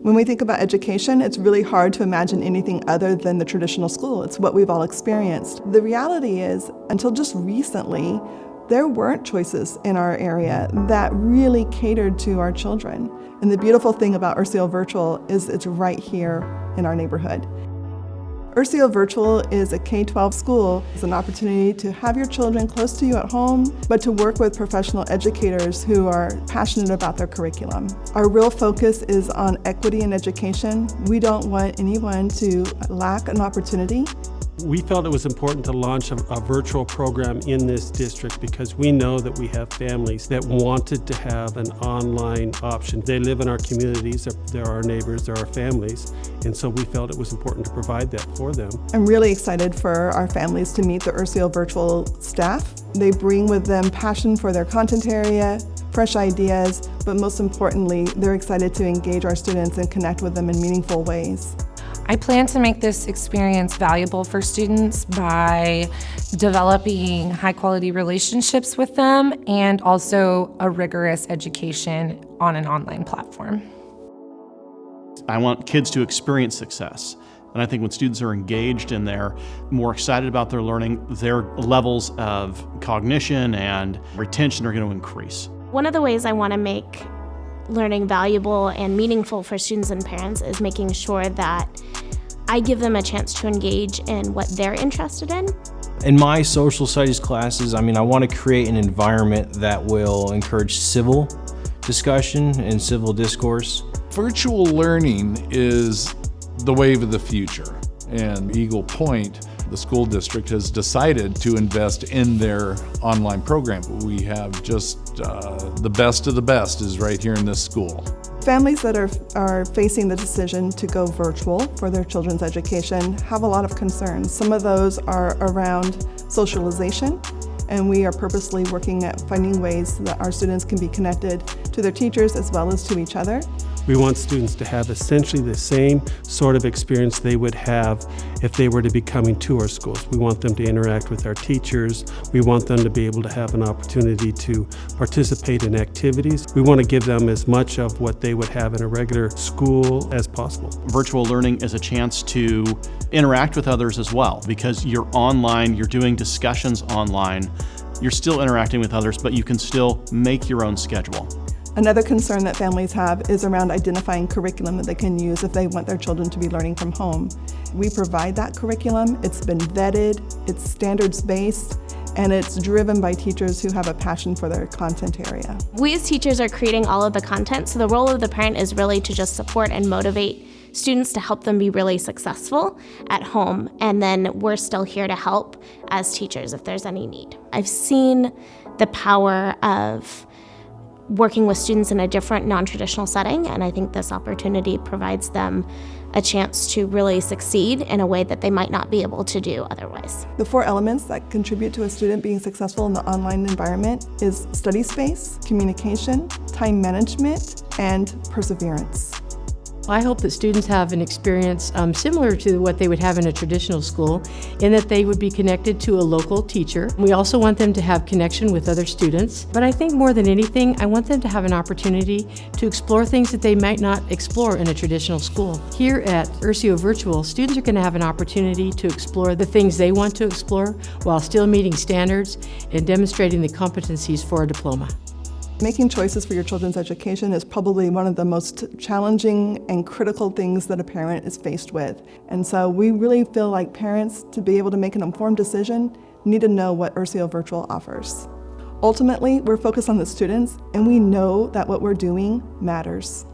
When we think about education, it's really hard to imagine anything other than the traditional school. It's what we've all experienced. The reality is, until just recently, there weren't choices in our area that really catered to our children. And the beautiful thing about URCEO Virtual is it's right here in our neighborhood. URCEO Virtual is a K-12 school. It's an opportunity to have your children close to you at home, but to work with professional educators who are passionate about their curriculum. Our real focus is on equity in education. We don't want anyone to lack an opportunity. We felt it was important to launch a virtual program in this district because we know that we have families that wanted to have an online option. They live in our communities, they're our neighbors, they're our families, and so we felt it was important to provide that for them. I'm really excited for our families to meet the URCEO Virtual staff. They bring with them passion for their content area, fresh ideas, but most importantly, they're excited to engage our students and connect with them in meaningful ways. I plan to make this experience valuable for students by developing high-quality relationships with them and also a rigorous education on an online platform. I want kids to experience success. And I think when students are engaged and they're more excited about their learning, their levels of cognition and retention are going to increase. One of the ways I want to make learning valuable and meaningful for students and parents is making sure that I give them a chance to engage in what they're interested in. In my social studies classes, I want to create an environment that will encourage civil discussion and civil discourse. Virtual learning is the wave of the future, and Eagle Point, the school district, has decided to invest in their online program. We have just the best of the best is right here in this school. Families that are facing the decision to go virtual for their children's education have a lot of concerns. Some of those are around socialization, and we are purposely working at finding ways that our students can be connected to their teachers as well as to each other. We want students to have essentially the same sort of experience they would have if they were to be coming to our schools. We want them to interact with our teachers. We want them to be able to have an opportunity to participate in activities. We want to give them as much of what they would have in a regular school as possible. Virtual learning is a chance to interact with others as well, because you're online, you're doing discussions online, you're still interacting with others, but you can still make your own schedule. Another concern that families have is around identifying curriculum that they can use if they want their children to be learning from home. We provide that curriculum. It's been vetted, it's standards-based, and it's driven by teachers who have a passion for their content area. We as teachers are creating all of the content, so the role of the parent is really to just support and motivate students to help them be really successful at home, and then we're still here to help as teachers if there's any need. I've seen the power of working with students in a different, non-traditional setting, and I think this opportunity provides them a chance to really succeed in a way that they might not be able to do otherwise. The 4 elements that contribute to a student being successful in the online environment is study space, communication, time management, and perseverance. I hope that students have an experience similar to what they would have in a traditional school, in that they would be connected to a local teacher. We also want them to have connection with other students, but I think more than anything, I want them to have an opportunity to explore things that they might not explore in a traditional school. Here at URCEO Virtual, students are going to have an opportunity to explore the things they want to explore while still meeting standards and demonstrating the competencies for a diploma. Making choices for your children's education is probably one of the most challenging and critical things that a parent is faced with. And so we really feel like parents, to be able to make an informed decision, need to know what URCEO Virtual offers. Ultimately, we're focused on the students, and we know that what we're doing matters.